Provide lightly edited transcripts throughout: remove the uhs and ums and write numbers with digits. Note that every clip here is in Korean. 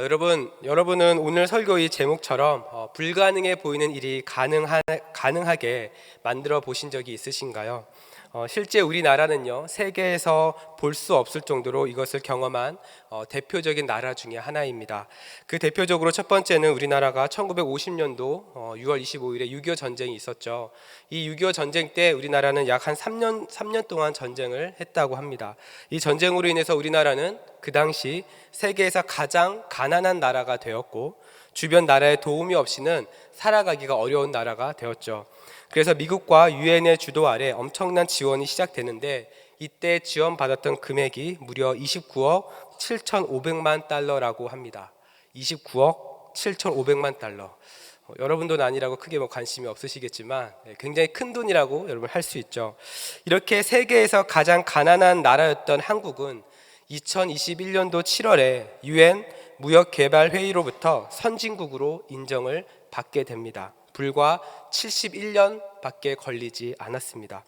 여러분은 오늘 설교의 제목처럼 불가능해 보이는 일이 가능하게 만들어 보신 적이 있으신가요? 실제 우리나라는요, 세계에서 볼 수 없을 정도로 이것을 경험한 대표적인 나라 중에 하나입니다. 그 대표적으로 첫 번째는 우리나라가 1950년도 6월 25일에 6.25 전쟁이 있었죠. 이 6.25 전쟁 때 우리나라는 약 한 3년 동안 전쟁을 했다고 합니다. 이 전쟁으로 인해서 우리나라는 그 당시 세계에서 가장 가난한 나라가 되었고, 주변 나라의 도움이 없이는 살아가기가 어려운 나라가 되었죠. 그래서 미국과 유엔의 주도 아래 엄청난 지원이 시작되는데, 이때 지원받았던 금액이 무려 29억 7,500만 달러라고 합니다. 29억 7,500만 달러. 여러분 돈 아니라고 크게 관심이 없으시겠지만 굉장히 큰 돈이라고 여러분 할 수 있죠. 이렇게 세계에서 가장 가난한 나라였던 한국은 2021년도 7월에 유엔 무역개발회의로부터 선진국으로 인정을 받게 됩니다. 불과 71년밖에 걸리지 않았습니다.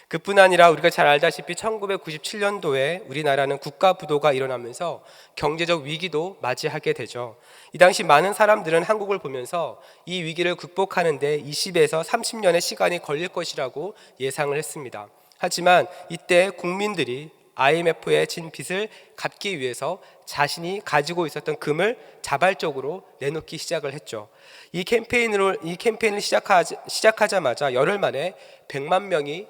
그뿐 아니라 우리가 잘 알다시피 1997년도에 우리나라는 국가 부도가 일어나면서 경제적 위기도 맞이하게 되죠. 이 당시 많은 사람들은 한국을 보면서 이 위기를 극복하는 데 20에서 30년의 시간이 걸릴 것이라고 예상을 했습니다. 하지만 이때 국민들이 IMF에 진 빚을 갚기 위해서 자신이 가지고 있었던 금을 자발적으로 내놓기 시작을 했죠. 이 캠페인을 시작하자마자 열흘 만에 100만 명이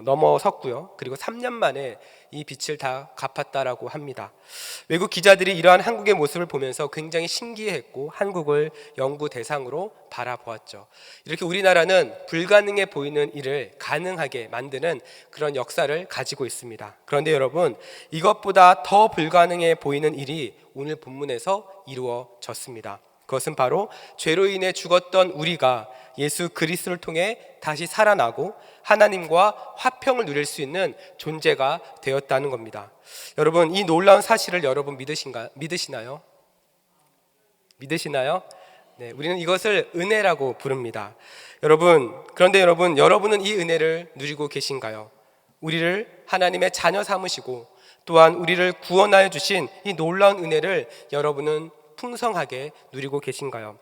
넘어섰고요. 그리고 3년 만에 이 빚을 다 갚았다라고 합니다. 외국 기자들이 이러한 한국의 모습을 보면서 굉장히 신기했고 한국을 연구 대상으로 바라보았죠. 이렇게 우리나라는 불가능해 보이는 일을 가능하게 만드는 그런 역사를 가지고 있습니다. 그런데 여러분, 이것보다 더 불가능해 보이는 일이 오늘 본문에서 이루어졌습니다. 그것은 바로 죄로 인해 죽었던 우리가 예수 그리스도를 통해 다시 살아나고 하나님과 화평을 누릴 수 있는 존재가 되었다는 겁니다. 여러분, 이 놀라운 사실을 여러분 믿으시나요? 네, 우리는 이것을 은혜라고 부릅니다. 그런데 여러분은 이 은혜를 누리고 계신가요? 우리를 하나님의 자녀 삼으시고 또한 우리를 구원하여 주신 이 놀라운 은혜를 여러분은 풍성하게 누리고 계신가요?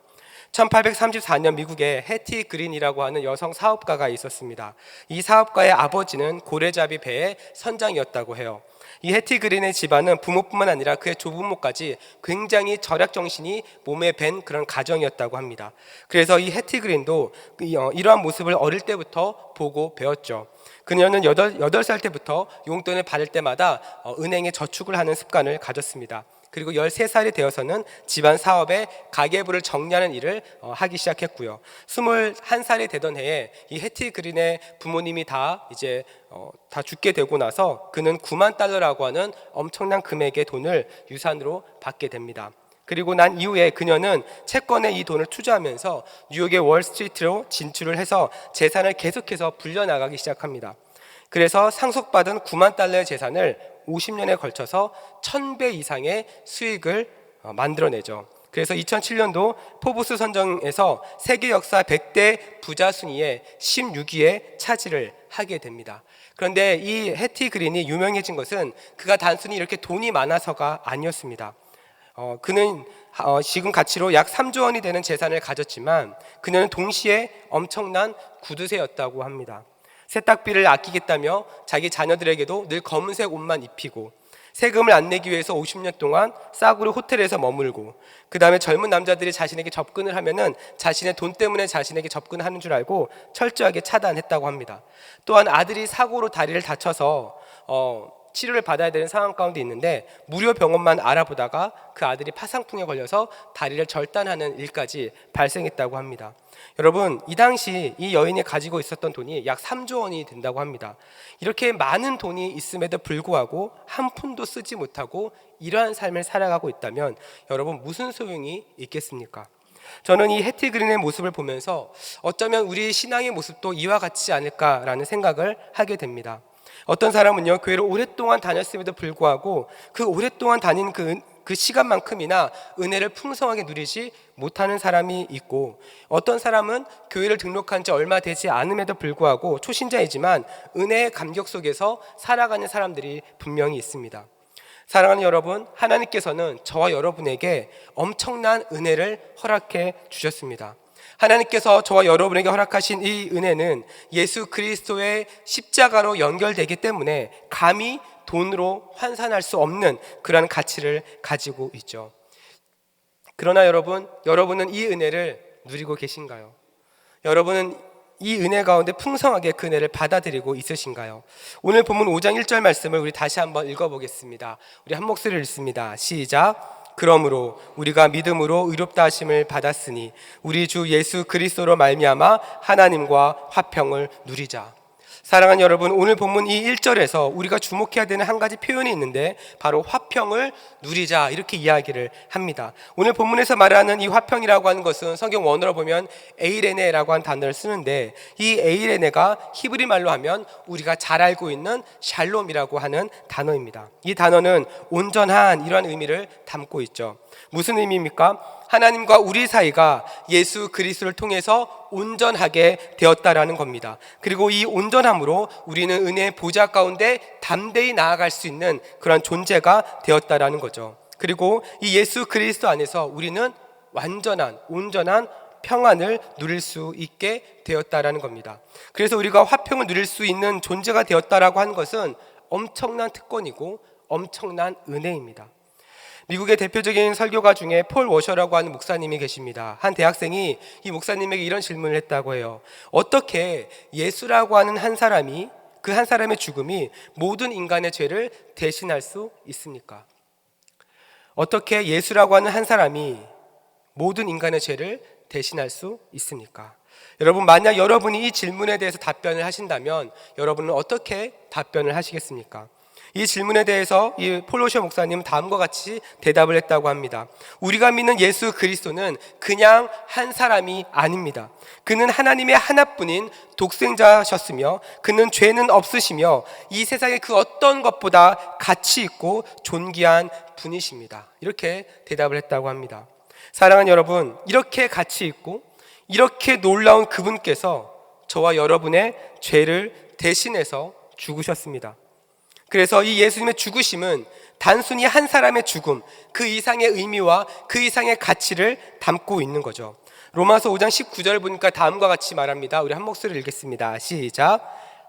1834년 미국에 해티 그린이라고 하는 여성 사업가가 있었습니다. 이 사업가의 아버지는 고래잡이 배의 선장이었다고 해요. 이 해티 그린의 집안은 부모뿐만 아니라 그의 조부모까지 굉장히 절약 정신이 몸에 밴 그런 가정이었다고 합니다. 그래서 이 해티 그린도 이러한 모습을 어릴 때부터 보고 배웠죠. 그녀는 8살 때부터 용돈을 받을 때마다 은행에 저축을 하는 습관을 가졌습니다. 그리고 13살이 되어서는 집안 사업에 가계부를 정리하는 일을 하기 시작했고요. 21살이 되던 해에 이 해티 그린의 부모님이 다 죽게 되고 나서 그는 9만 달러라고 하는 엄청난 금액의 돈을 유산으로 받게 됩니다. 그리고 난 이후에 그녀는 채권에 이 돈을 투자하면서 뉴욕의 월스트리트로 진출을 해서 재산을 계속해서 불려나가기 시작합니다. 그래서 상속받은 9만 달러의 재산을 50년에 걸쳐서 1000배 이상의 수익을 만들어내죠. 그래서 2007년도 포브스 선정에서 세계 역사 100대 부자 순위에 16위에 차지를 하게 됩니다. 그런데 이 해티 그린이 유명해진 것은 그가 단순히 이렇게 돈이 많아서가 아니었습니다. 그는 지금 가치로 약 3조 원이 되는 재산을 가졌지만 그녀는 동시에 엄청난 구두쇠였다고 합니다. 세탁비를 아끼겠다며 자기 자녀들에게도 늘 검은색 옷만 입히고 세금을 안 내기 위해서 50년 동안 싸구려 호텔에서 머물고 그 다음에 젊은 남자들이 자신에게 접근을 하면은 자신의 돈 때문에 자신에게 접근하는 줄 알고 철저하게 차단했다고 합니다. 또한 아들이 사고로 다리를 다쳐서 치료를 받아야 되는 상황 가운데 있는데 무료 병원만 알아보다가 그 아들이 파상풍에 걸려서 다리를 절단하는 일까지 발생했다고 합니다. 여러분, 이 당시 이 여인이 가지고 있었던 돈이 약 3조 원이 된다고 합니다. 이렇게 많은 돈이 있음에도 불구하고 한 푼도 쓰지 못하고 이러한 삶을 살아가고 있다면 여러분 무슨 소용이 있겠습니까? 저는 이 해티 그린의 모습을 보면서 어쩌면 우리 신앙의 모습도 이와 같지 않을까라는 생각을 하게 됩니다. 어떤 사람은요, 교회를 오랫동안 다녔음에도 불구하고 그 오랫동안 다닌 그 시간만큼이나 은혜를 풍성하게 누리지 못하는 사람이 있고, 어떤 사람은 교회를 등록한 지 얼마 되지 않음에도 불구하고 초신자이지만 은혜의 감격 속에서 살아가는 사람들이 분명히 있습니다. 사랑하는 여러분, 하나님께서는 저와 여러분에게 엄청난 은혜를 허락해 주셨습니다. 하나님께서 저와 여러분에게 허락하신 이 은혜는 예수 그리스도의 십자가로 연결되기 때문에 감히 돈으로 환산할 수 없는 그러한 가치를 가지고 있죠. 그러나 여러분은 이 은혜를 누리고 계신가요? 여러분은 이 은혜 가운데 풍성하게 그 은혜를 받아들이고 있으신가요? 오늘 본문 5장 1절 말씀을 우리 다시 한번 읽어보겠습니다. 우리 한 목소리를 읽습니다. 시작. 그러므로 우리가 믿음으로 의롭다 하심을 받았으니 우리 주 예수 그리스도로 말미암아 하나님과 화평을 누리자. 사랑하는 여러분, 오늘 본문 이 1절에서 우리가 주목해야 되는 한 가지 표현이 있는데 바로 화평을 누리자, 이렇게 이야기를 합니다. 오늘 본문에서 말하는 이 화평이라고 하는 것은 성경 원어로 보면 에이레네라고 하는 단어를 쓰는데, 이 에이레네가 히브리 말로 하면 우리가 잘 알고 있는 샬롬이라고 하는 단어입니다. 이 단어는 온전한 이러한 의미를 담고 있죠. 무슨 의미입니까? 하나님과 우리 사이가 예수 그리스도를 통해서 온전하게 되었다라는 겁니다. 그리고 이 온전함으로 우리는 은혜의 보좌 가운데 담대히 나아갈 수 있는 그런 존재가 되었다라는 거죠. 그리고 이 예수 그리스도 안에서 우리는 온전한 평안을 누릴 수 있게 되었다라는 겁니다. 그래서 우리가 화평을 누릴 수 있는 존재가 되었다라고 하는 것은 엄청난 특권이고 엄청난 은혜입니다. 미국의 대표적인 설교가 중에 폴 워셔라고 하는 목사님이 계십니다. 한 대학생이 이 목사님에게 이런 질문을 했다고 해요. 어떻게 예수라고 하는 한 사람이, 그 한 사람의 죽음이 모든 인간의 죄를 대신할 수 있습니까? 어떻게 예수라고 하는 한 사람이 모든 인간의 죄를 대신할 수 있습니까? 여러분, 만약 여러분이 이 질문에 대해서 답변을 하신다면 여러분은 어떻게 답변을 하시겠습니까? 이 질문에 대해서 이 폴로셔 목사님은 다음과 같이 대답을 했다고 합니다. 우리가 믿는 예수 그리스도는 그냥 한 사람이 아닙니다. 그는 하나님의 하나뿐인 독생자셨으며 그는 죄는 없으시며 이 세상의 그 어떤 것보다 가치 있고 존귀한 분이십니다. 이렇게 대답을 했다고 합니다. 사랑하는 여러분, 이렇게 가치 있고 이렇게 놀라운 그분께서 저와 여러분의 죄를 대신해서 죽으셨습니다. 그래서 이 예수님의 죽으심은 단순히 한 사람의 죽음, 그 이상의 의미와 그 이상의 가치를 담고 있는 거죠. 로마서 5장 19절 보니까 다음과 같이 말합니다. 우리 한 목소리를 읽겠습니다. 시작.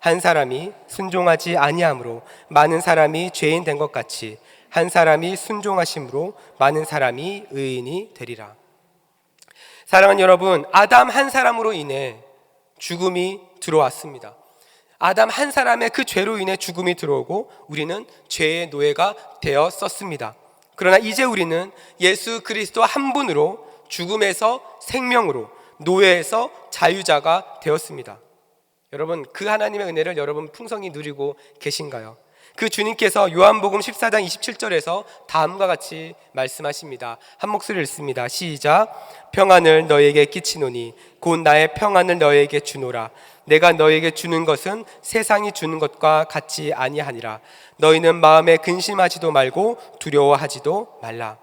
한 사람이 순종하지 아니함으로 많은 사람이 죄인 된 것 같이 한 사람이 순종하심으로 많은 사람이 의인이 되리라. 사랑하는 여러분, 아담 한 사람으로 인해 죽음이 들어왔습니다. 아담 한 사람의 그 죄로 인해 죽음이 들어오고 우리는 죄의 노예가 되었었습니다. 그러나 이제 우리는 예수 그리스도 한 분으로 죽음에서 생명으로, 노예에서 자유자가 되었습니다. 여러분, 그 하나님의 은혜를 여러분 풍성히 누리고 계신가요? 그 주님께서 요한복음 14장 27절에서 다음과 같이 말씀하십니다. 한 목소리를 읽습니다. 시작. 평안을 너에게 끼치노니 곧 나의 평안을 너에게 주노라. 내가 너에게 주는 것은 세상이 주는 것과 같지 아니하니라. 너희는 마음에 근심하지도 말고 두려워하지도 말라.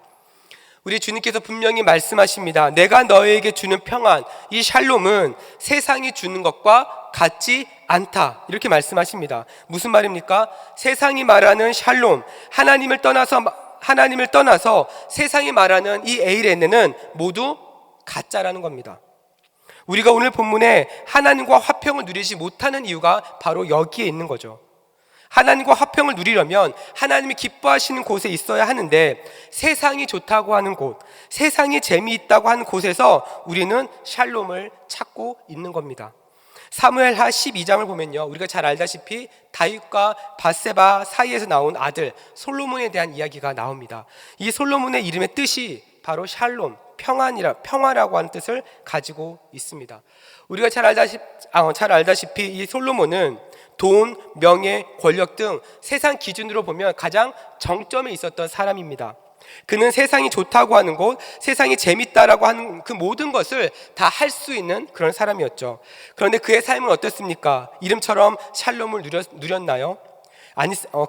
우리 주님께서 분명히 말씀하십니다. 내가 너에게 주는 평안, 이 샬롬은 세상이 주는 것과 같지 않다, 이렇게 말씀하십니다. 무슨 말입니까? 세상이 말하는 샬롬, 하나님을 떠나서 세상이 말하는 이 에이레네는 모두 가짜라는 겁니다. 우리가 오늘 본문에 하나님과 화평을 누리지 못하는 이유가 바로 여기에 있는 거죠. 하나님과 화평을 누리려면 하나님이 기뻐하시는 곳에 있어야 하는데, 세상이 좋다고 하는 곳, 세상이 재미있다고 하는 곳에서 우리는 샬롬을 찾고 있는 겁니다. 사무엘하 12장을 보면요, 우리가 잘 알다시피 다윗과 밧세바 사이에서 나온 아들 솔로몬에 대한 이야기가 나옵니다. 이 솔로몬의 이름의 뜻이 바로 샬롬, 평화라고 하는 뜻을 가지고 있습니다. 우리가 잘 알다시피 이 솔로몬은 돈, 명예, 권력 등 세상 기준으로 보면 가장 정점에 있었던 사람입니다. 그는 세상이 좋다고 하는 곳, 세상이 재밌다라고 하는 그 모든 것을 다 할 수 있는 그런 사람이었죠. 그런데 그의 삶은 어땠습니까? 이름처럼 샬롬을 누렸나요?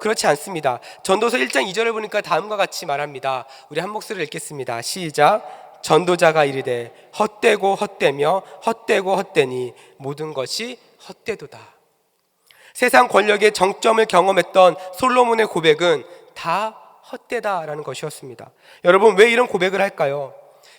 그렇지 않습니다. 전도서 1장 2절을 보니까 다음과 같이 말합니다. 우리 한 목소리를 읽겠습니다. 시작. 전도자가 이르되 헛되고 헛되며 헛되고 헛되니 모든 것이 헛되도다. 세상 권력의 정점을 경험했던 솔로몬의 고백은 다 헛되다라는 것이었습니다. 여러분, 왜 이런 고백을 할까요?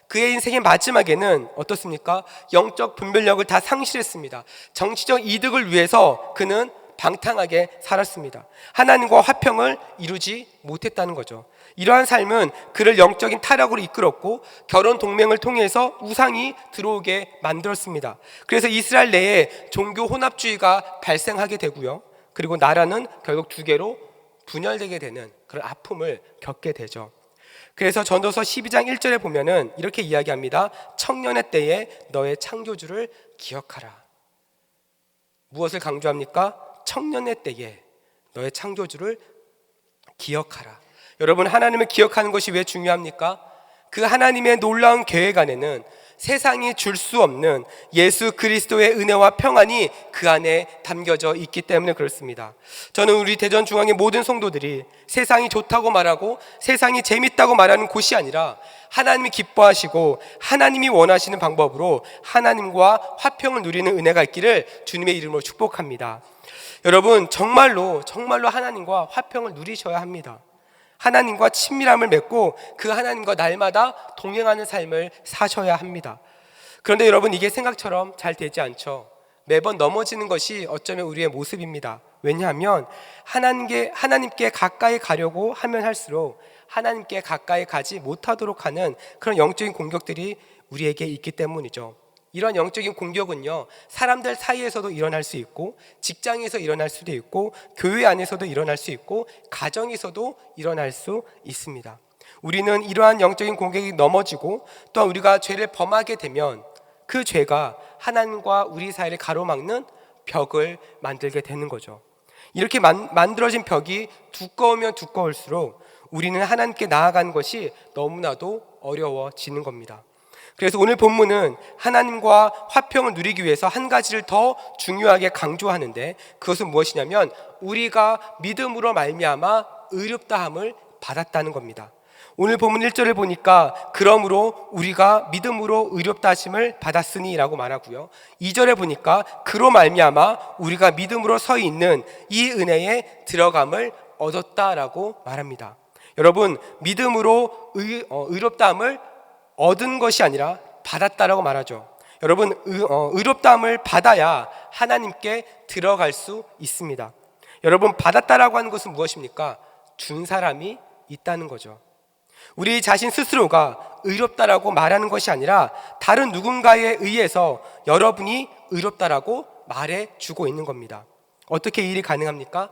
그의 인생의 마지막에는 어떻습니까? 영적 분별력을 다 상실했습니다. 정치적 이득을 위해서 그는 방탕하게 살았습니다. 하나님과 화평을 이루지 못했다는 거죠. 이러한 삶은 그를 영적인 타락으로 이끌었고 결혼 동맹을 통해서 우상이 들어오게 만들었습니다. 그래서 이스라엘 내에 종교 혼합주의가 발생하게 되고요. 그리고 나라는 결국 두 개로 분열되게 되는 그런 아픔을 겪게 되죠. 그래서 전도서 12장 1절에 보면은 이렇게 이야기합니다. 청년의 때에 너의 창조주를 기억하라. 무엇을 강조합니까? 청년의 때에 너의 창조주를 기억하라. 여러분, 하나님을 기억하는 것이 왜 중요합니까? 그 하나님의 놀라운 계획 안에는 세상이 줄 수 없는 예수 그리스도의 은혜와 평안이 그 안에 담겨져 있기 때문에 그렇습니다. 저는 우리 대전중앙의 모든 성도들이 세상이 좋다고 말하고 세상이 재밌다고 말하는 곳이 아니라 하나님이 기뻐하시고 하나님이 원하시는 방법으로 하나님과 화평을 누리는 은혜가 있기를 주님의 이름으로 축복합니다. 여러분, 정말로 하나님과 화평을 누리셔야 합니다. 하나님과 친밀함을 맺고 그 하나님과 날마다 동행하는 삶을 사셔야 합니다. 그런데 여러분, 이게 생각처럼 잘 되지 않죠. 매번 넘어지는 것이 어쩌면 우리의 모습입니다. 왜냐하면 하나님께 가까이 가려고 하면 할수록 하나님께 가까이 가지 못하도록 하는 그런 영적인 공격들이 우리에게 있기 때문이죠. 이런 영적인 공격은요, 사람들 사이에서도 일어날 수 있고 직장에서 일어날 수도 있고 교회 안에서도 일어날 수 있고 가정에서도 일어날 수 있습니다. 우리는 이러한 영적인 공격이 넘어지고 또한 우리가 죄를 범하게 되면 그 죄가 하나님과 우리 사이를 가로막는 벽을 만들게 되는 거죠. 이렇게 만들어진 벽이 두꺼우면 두꺼울수록 우리는 하나님께 나아가는 것이 너무나도 어려워지는 겁니다. 그래서 오늘 본문은 하나님과 화평을 누리기 위해서 한 가지를 더 중요하게 강조하는데, 그것은 무엇이냐면 우리가 믿음으로 말미암아 의롭다함을 받았다는 겁니다. 오늘 본문 1절을 보니까 그러므로 우리가 믿음으로 의롭다 하심을 받았으니 라고 말하고요, 2절에 보니까 그로 말미암아 우리가 믿음으로 서 있는 이 은혜에 들어감을 얻었다라고 말합니다. 여러분, 믿음으로 의롭다함을 얻은 것이 아니라 받았다라고 말하죠. 여러분, 의롭다함을 받아야 하나님께 들어갈 수 있습니다. 여러분, 받았다라고 하는 것은 무엇입니까? 준 사람이 있다는 거죠. 우리 자신 스스로가 의롭다라고 말하는 것이 아니라 다른 누군가에 의해서 여러분이 의롭다라고 말해주고 있는 겁니다. 어떻게 이 일이 가능합니까?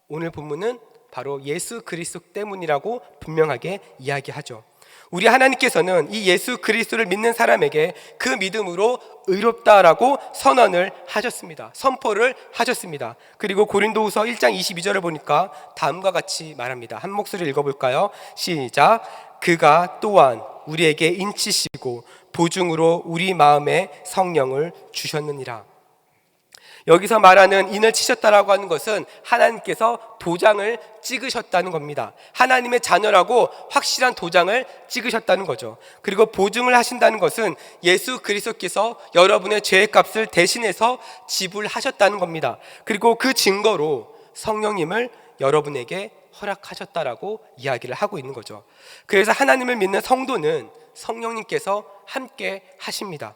오늘 본문은 바로 예수 그리스도 때문이라고 분명하게 이야기하죠. 우리 하나님께서는 이 예수 그리스도를 믿는 사람에게 그 믿음으로 의롭다라고 선언을 하셨습니다. 선포를 하셨습니다. 그리고 고린도후서 1장 22절을 보니까 다음과 같이 말합니다. 한 목소리 읽어볼까요? 시작. 그가 또한 우리에게 인치시고 보증으로 우리 마음에 성령을 주셨느니라. 여기서 말하는 인을 치셨다라고 하는 것은 하나님께서 도장을 찍으셨다는 겁니다. 하나님의 자녀라고 확실한 도장을 찍으셨다는 거죠. 그리고 보증을 하신다는 것은 예수 그리스도께서 여러분의 죄의 값을 대신해서 지불하셨다는 겁니다. 그리고 그 증거로 성령님을 여러분에게 허락하셨다라고 이야기를 하고 있는 거죠. 그래서 하나님을 믿는 성도는 성령님께서 함께 하십니다.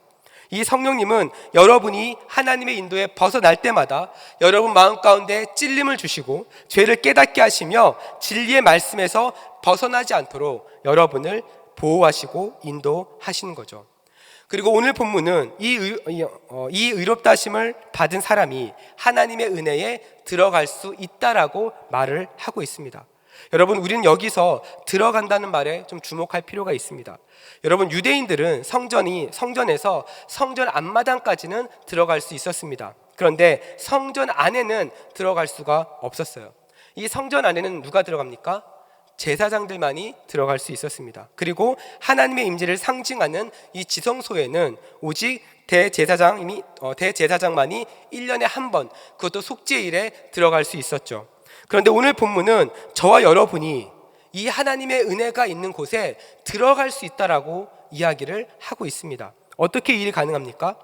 이 성령님은 여러분이 하나님의 인도에 벗어날 때마다 여러분 마음 가운데 찔림을 주시고 죄를 깨닫게 하시며 진리의 말씀에서 벗어나지 않도록 여러분을 보호하시고 인도하시는 거죠. 그리고 오늘 본문은 이 의롭다 하심을 받은 사람이 하나님의 은혜에 들어갈 수 있다라고 말을 하고 있습니다. 여러분, 우리는 여기서 들어간다는 말에 좀 주목할 필요가 있습니다. 여러분, 유대인들은 성전에서 성전 앞마당까지는 들어갈 수 있었습니다. 그런데 성전 안에는 들어갈 수가 없었어요. 이 성전 안에는 누가 들어갑니까? 제사장들만이 들어갈 수 있었습니다. 그리고 하나님의 임재를 상징하는 이 지성소에는 오직 대제사장만이 1년에 한 번, 그것도 속죄일에 들어갈 수 있었죠. 그런데 오늘 본문은 저와 여러분이 이 하나님의 은혜가 있는 곳에 들어갈 수 있다라고 이야기를 하고 있습니다. 어떻게 이 일이 가능합니까?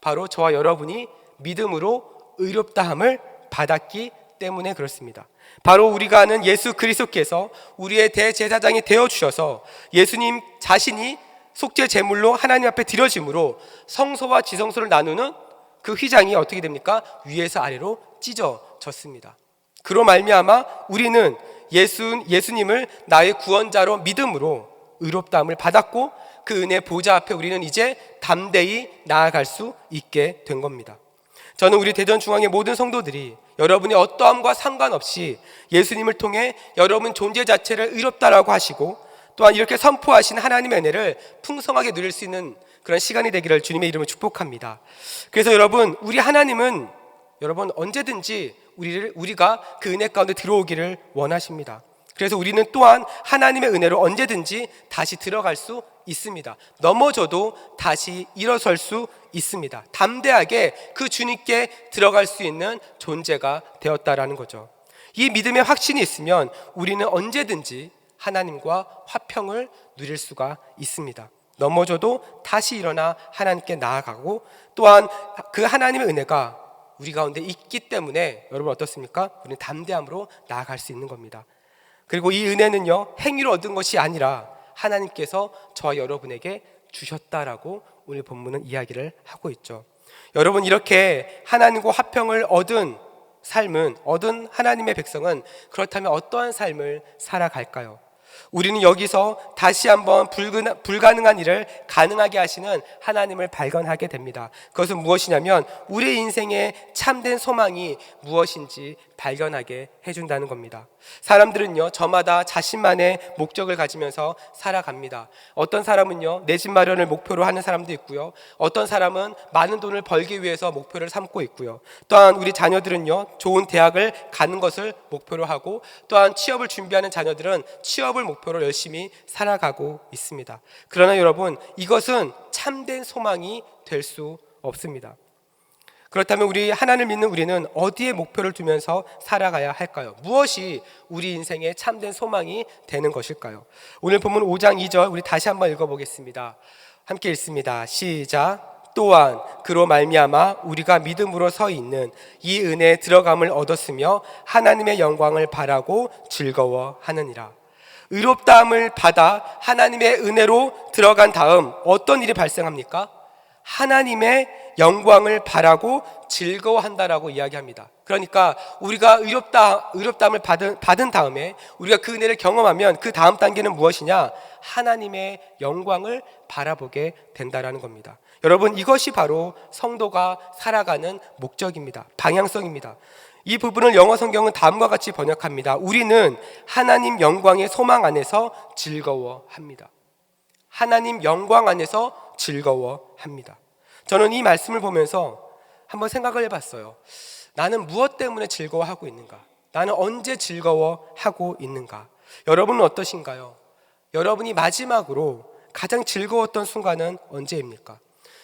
바로 저와 여러분이 믿음으로 의롭다함을 받았기 때문에 그렇습니다. 바로 우리가 아는 예수 그리스도께서 우리의 대제사장이 되어주셔서 예수님 자신이 속죄 제물로 하나님 앞에 드려짐으로 성소와 지성소를 나누는 그 휘장이 어떻게 됩니까? 위에서 아래로 찢어졌습니다. 그로 말미암아 우리는 예수님을 나의 구원자로 믿음으로 의롭다함을 받았고 그 은혜 보좌 앞에 우리는 이제 담대히 나아갈 수 있게 된 겁니다. 저는 우리 대전중앙의 모든 성도들이 여러분의 어떠함과 상관없이 예수님을 통해 여러분 존재 자체를 의롭다라고 하시고 또한 이렇게 선포하신 하나님의 은혜를 풍성하게 누릴 수 있는 그런 시간이 되기를 주님의 이름으로 축복합니다. 그래서 여러분, 우리 하나님은 여러분 언제든지 우리가 그 은혜 가운데 들어오기를 원하십니다. 그래서 우리는 또한 하나님의 은혜로 언제든지 다시 들어갈 수 있습니다. 넘어져도 다시 일어설 수 있습니다. 담대하게 그 주님께 들어갈 수 있는 존재가 되었다라는 거죠. 이 믿음의 확신이 있으면 우리는 언제든지 하나님과 화평을 누릴 수가 있습니다. 넘어져도 다시 일어나 하나님께 나아가고 또한 그 하나님의 은혜가 우리 가운데 있기 때문에 여러분 어떻습니까? 우리는 담대함으로 나아갈 수 있는 겁니다. 그리고 이 은혜는요, 행위로 얻은 것이 아니라 하나님께서 저와 여러분에게 주셨다라고 오늘 본문은 이야기를 하고 있죠. 여러분, 이렇게 하나님과 화평을 얻은 하나님의 백성은 그렇다면 어떠한 삶을 살아갈까요? 우리는 여기서 다시 한번 불가능한 일을 가능하게 하시는 하나님을 발견하게 됩니다. 그것은 무엇이냐면 우리 인생의 참된 소망이 무엇인지 발견하게 해준다는 겁니다. 사람들은요, 저마다 자신만의 목적을 가지면서 살아갑니다. 어떤 사람은요, 내 집 마련을 목표로 하는 사람도 있고요, 어떤 사람은 많은 돈을 벌기 위해서 목표를 삼고 있고요, 또한 우리 자녀들은요, 좋은 대학을 가는 것을 목표로 하고, 또한 취업을 준비하는 자녀들은 취업을 목표로 열심히 살아가고 있습니다. 그러나 여러분, 이것은 참된 소망이 될 수 없습니다. 그렇다면 우리 하나님을 믿는 우리는 어디에 목표를 두면서 살아가야 할까요? 무엇이 우리 인생의 참된 소망이 되는 것일까요? 오늘 본문 5장 2절 우리 다시 한번 읽어보겠습니다. 함께 읽습니다. 시작. 또한 그로 말미암아 우리가 믿음으로 서 있는 이 은혜에 들어감을 얻었으며 하나님의 영광을 바라고 즐거워하느니라. 의롭다함을 받아 하나님의 은혜로 들어간 다음 어떤 일이 발생합니까? 하나님의 영광을 바라고 즐거워한다라고 이야기합니다. 그러니까 우리가 의롭다함을 받은 다음에 우리가 그 은혜를 경험하면 그 다음 단계는 무엇이냐? 하나님의 영광을 바라보게 된다라는 겁니다. 여러분, 이것이 바로 성도가 살아가는 목적입니다. 방향성입니다. 이 부분을 영어 성경은 다음과 같이 번역합니다. 우리는 하나님 영광의 소망 안에서 즐거워합니다. 하나님 영광 안에서 즐거워합니다. 저는 이 말씀을 보면서 한번 생각을 해봤어요. 나는 무엇 때문에 즐거워하고 있는가? 나는 언제 즐거워하고 있는가? 여러분은 어떠신가요? 여러분이 마지막으로 가장 즐거웠던 순간은 언제입니까?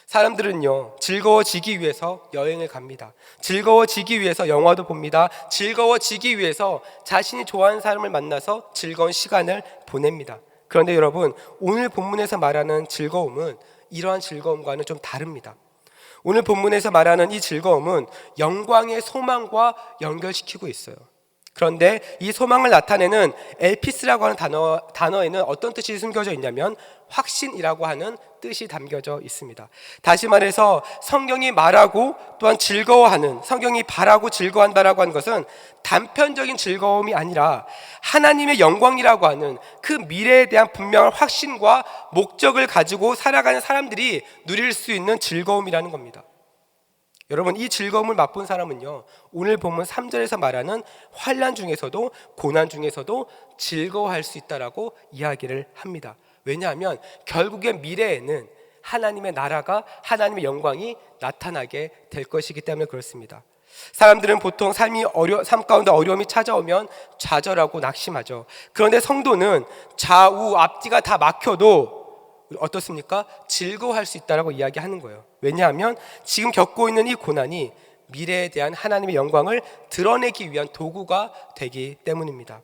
사람들은요, 즐거워지기 위해서 여행을 갑니다. 즐거워지기 위해서 영화도 봅니다. 즐거워지기 위해서 자신이 좋아하는 사람을 만나서 즐거운 시간을 보냅니다. 그런데 여러분, 오늘 본문에서 말하는 즐거움은 이러한 즐거움과는 좀 다릅니다. 오늘 본문에서 말하는 이 즐거움은 영광의 소망과 연결시키고 있어요. 그런데 이 소망을 나타내는 엘피스라고 하는 단어에는 어떤 뜻이 숨겨져 있냐면 확신이라고 하는 뜻이 담겨져 있습니다. 다시 말해서 성경이 말하고 또한 즐거워하는, 성경이 바라고 즐거워한다라고 하는 것은 단편적인 즐거움이 아니라 하나님의 영광이라고 하는 그 미래에 대한 분명한 확신과 목적을 가지고 살아가는 사람들이 누릴 수 있는 즐거움이라는 겁니다. 여러분, 이 즐거움을 맛본 사람은요, 오늘 본문 3절에서 말하는 환난 중에서도 고난 중에서도 즐거워할 수 있다라고 이야기를 합니다. 왜냐하면 결국엔 미래에는 하나님의 나라가, 하나님의 영광이 나타나게 될 것이기 때문에 그렇습니다. 사람들은 보통 삶 가운데 어려움이 찾아오면 좌절하고 낙심하죠. 그런데 성도는 좌우 앞뒤가 다 막혀도 어떻습니까? 즐거워할 수 있다라고 이야기하는 거예요. 왜냐하면 지금 겪고 있는 이 고난이 미래에 대한 하나님의 영광을 드러내기 위한 도구가 되기 때문입니다.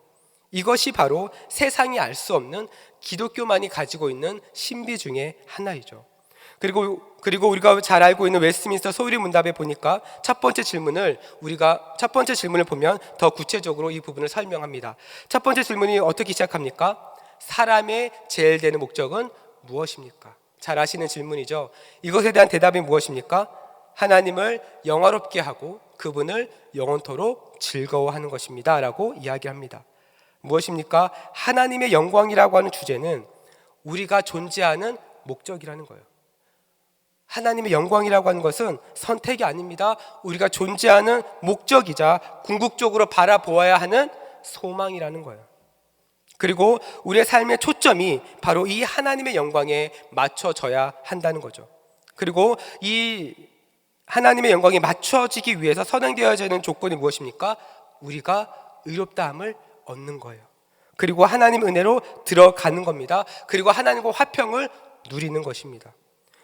이것이 바로 세상이 알 수 없는 기독교만이 가지고 있는 신비 중에 하나이죠. 그리고 우리가 잘 알고 있는 웨스트민스터 소유리 문답에 보니까 첫 번째 질문을 보면 더 구체적으로 이 부분을 설명합니다. 첫 번째 질문이 어떻게 시작합니까? 사람의 제일 되는 목적은 무엇입니까? 잘 아시는 질문이죠. 이것에 대한 대답이 무엇입니까? 하나님을 영화롭게 하고 그분을 영원토록 즐거워하는 것입니다 라고 이야기합니다. 무엇입니까? 하나님의 영광이라고 하는 주제는 우리가 존재하는 목적이라는 거예요. 하나님의 영광이라고 하는 것은 선택이 아닙니다. 우리가 존재하는 목적이자 궁극적으로 바라보아야 하는 소망이라는 거예요. 그리고 우리의 삶의 초점이 바로 이 하나님의 영광에 맞춰져야 한다는 거죠. 그리고 이 하나님의 영광이 맞춰지기 위해서 선행되어야 하는 조건이 무엇입니까? 우리가 의롭다함을 얻는 거예요. 그리고 하나님 은혜로 들어가는 겁니다. 그리고 하나님과 화평을 누리는 것입니다.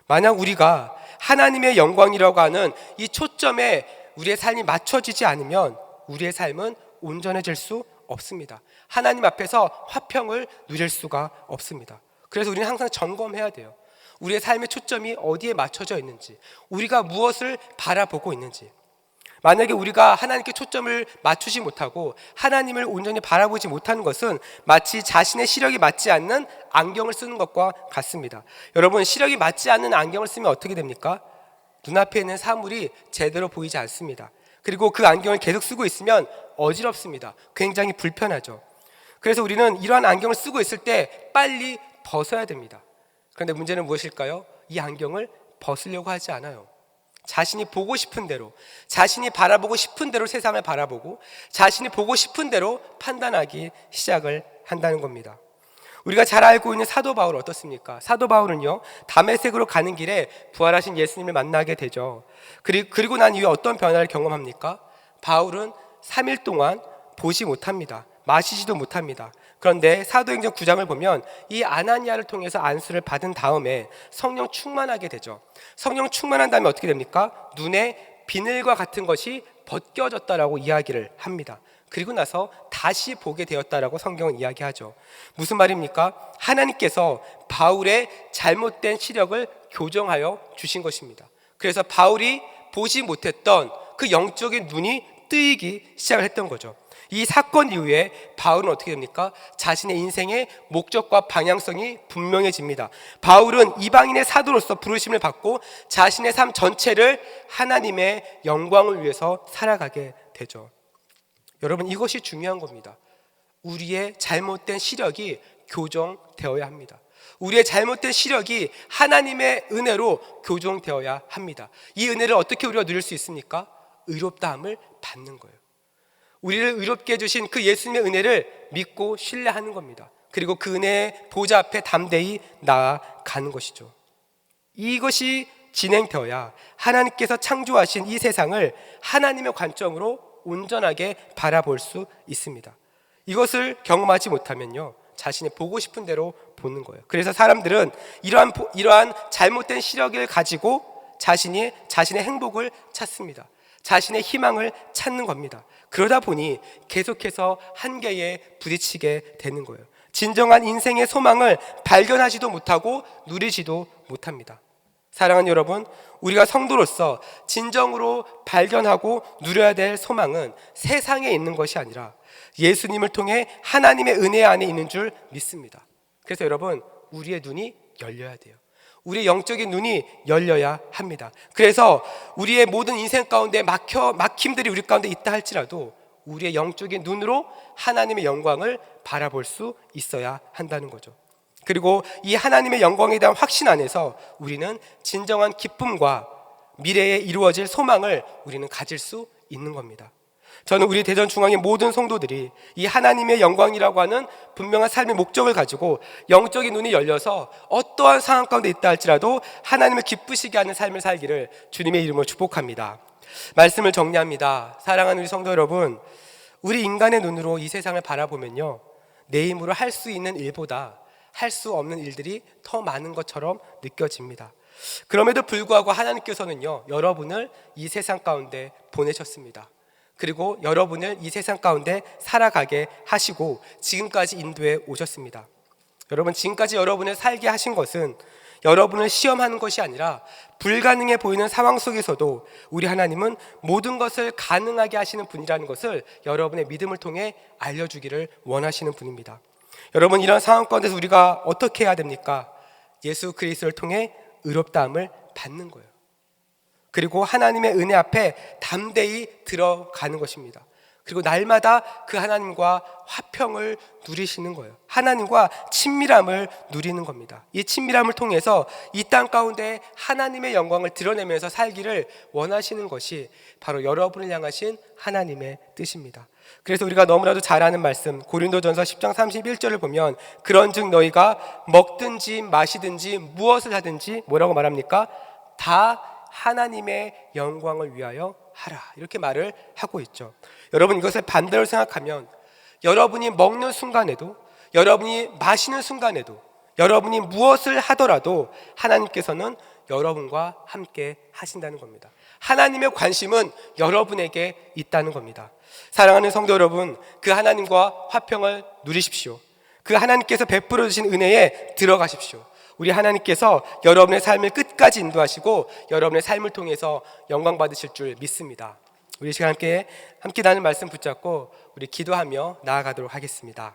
만약 우리가 하나님의 영광이라고 하는 이 초점에 우리의 삶이 맞춰지지 않으면 우리의 삶은 온전해질 수 없습니다. 하나님 앞에서 화평을 누릴 수가 없습니다. 그래서 우리는 항상 점검해야 돼요. 우리의 삶의 초점이 어디에 맞춰져 있는지, 우리가 무엇을 바라보고 있는지. 만약에 우리가 하나님께 초점을 맞추지 못하고 하나님을 온전히 바라보지 못하는 것은 마치 자신의 시력이 맞지 않는 안경을 쓰는 것과 같습니다. 여러분, 시력이 맞지 않는 안경을 쓰면 어떻게 됩니까? 눈앞에 있는 사물이 제대로 보이지 않습니다. 그리고 그 안경을 계속 쓰고 있으면 어지럽습니다. 굉장히 불편하죠. 그래서 우리는 이러한 안경을 쓰고 있을 때 빨리 벗어야 됩니다. 그런데 문제는 무엇일까요? 이 안경을 벗으려고 하지 않아요. 자신이 보고 싶은 대로, 자신이 바라보고 싶은 대로 세상을 바라보고 자신이 보고 싶은 대로 판단하기 시작을 한다는 겁니다. 우리가 잘 알고 있는 사도 바울 어떻습니까? 사도 바울은요, 다메섹으로 가는 길에 부활하신 예수님을 만나게 되죠. 그리고 난 이후에 어떤 변화를 경험합니까? 바울은 3일 동안 보지 못합니다. 마시지도 못합니다. 그런데 사도행전 9장을 보면 이 아나니아를 통해서 안수를 받은 다음에 성령 충만하게 되죠. 성령 충만한 다음에 어떻게 됩니까? 눈에 비늘과 같은 것이 벗겨졌다라고 이야기를 합니다. 그리고 나서 다시 보게 되었다라고 성경은 이야기하죠. 무슨 말입니까? 하나님께서 바울의 잘못된 시력을 교정하여 주신 것입니다. 그래서 바울이 보지 못했던 그 영적인 눈이 뜨이기 시작을 했던 거죠. 이 사건 이후에 바울은 어떻게 됩니까? 자신의 인생의 목적과 방향성이 분명해집니다. 바울은 이방인의 사도로서 부르심을 받고 자신의 삶 전체를 하나님의 영광을 위해서 살아가게 되죠. 여러분, 이것이 중요한 겁니다. 우리의 잘못된 시력이 교정되어야 합니다. 우리의 잘못된 시력이 하나님의 은혜로 교정되어야 합니다. 이 은혜를 어떻게 우리가 누릴 수 있습니까? 의롭다함을 받는 거예요. 우리를 의롭게 해주신 그 예수님의 은혜를 믿고 신뢰하는 겁니다. 그리고 그 은혜의 보좌 앞에 담대히 나아가는 것이죠. 이것이 진행되어야 하나님께서 창조하신 이 세상을 하나님의 관점으로 온전하게 바라볼 수 있습니다. 이것을 경험하지 못하면요, 자신이 보고 싶은 대로 보는 거예요. 그래서 사람들은 이러한 잘못된 시력을 가지고 자신의 행복을 찾습니다. 자신의 희망을 찾는 겁니다. 그러다 보니 계속해서 한계에 부딪히게 되는 거예요. 진정한 인생의 소망을 발견하지도 못하고 누리지도 못합니다. 사랑하는 여러분, 우리가 성도로서 진정으로 발견하고 누려야 될 소망은 세상에 있는 것이 아니라 예수님을 통해 하나님의 은혜 안에 있는 줄 믿습니다. 그래서 여러분, 우리의 눈이 열려야 돼요. 우리의 영적인 눈이 열려야 합니다. 그래서 우리의 모든 인생 가운데 막힘들이 우리 가운데 있다 할지라도 우리의 영적인 눈으로 하나님의 영광을 바라볼 수 있어야 한다는 거죠. 그리고 이 하나님의 영광에 대한 확신 안에서 우리는 진정한 기쁨과 미래에 이루어질 소망을 우리는 가질 수 있는 겁니다. 저는 우리 대전중앙의 모든 성도들이 이 하나님의 영광이라고 하는 분명한 삶의 목적을 가지고 영적인 눈이 열려서 어떠한 상황 가운데 있다 할지라도 하나님을 기쁘시게 하는 삶을 살기를 주님의 이름으로 축복합니다. 말씀을 정리합니다. 사랑하는 우리 성도 여러분, 우리 인간의 눈으로 이 세상을 바라보면요, 내 힘으로 할 수 있는 일보다 할 수 없는 일들이 더 많은 것처럼 느껴집니다. 그럼에도 불구하고 하나님께서는요, 여러분을 이 세상 가운데 보내셨습니다. 그리고 여러분을 이 세상 가운데 살아가게 하시고 지금까지 인도해 오셨습니다. 여러분, 지금까지 여러분을 살게 하신 것은 여러분을 시험하는 것이 아니라 불가능해 보이는 상황 속에서도 우리 하나님은 모든 것을 가능하게 하시는 분이라는 것을 여러분의 믿음을 통해 알려주기를 원하시는 분입니다. 여러분, 이런 상황 가운데서 우리가 어떻게 해야 됩니까? 예수 그리스도를 통해 의롭다함을 받는 거예요. 그리고 하나님의 은혜 앞에 담대히 들어가는 것입니다. 그리고 날마다 그 하나님과 화평을 누리시는 거예요. 하나님과 친밀함을 누리는 겁니다. 이 친밀함을 통해서 이 땅 가운데 하나님의 영광을 드러내면서 살기를 원하시는 것이 바로 여러분을 향하신 하나님의 뜻입니다. 그래서 우리가 너무나도 잘 아는 말씀, 고린도전서 10장 31절을 보면 그런즉 너희가 먹든지 마시든지 무엇을 하든지 뭐라고 말합니까? 다 하나님의 영광을 위하여 하라, 이렇게 말을 하고 있죠. 여러분, 이것을 반대로 생각하면 여러분이 먹는 순간에도, 여러분이 마시는 순간에도, 여러분이 무엇을 하더라도 하나님께서는 여러분과 함께 하신다는 겁니다. 하나님의 관심은 여러분에게 있다는 겁니다. 사랑하는 성도 여러분, 그 하나님과 화평을 누리십시오. 그 하나님께서 베풀어 주신 은혜에 들어가십시오. 우리 하나님께서 여러분의 삶을 끝까지 인도하시고 여러분의 삶을 통해서 영광 받으실 줄 믿습니다. 우리 시간 함께 나눈 말씀 붙잡고 우리 기도하며 나아가도록 하겠습니다.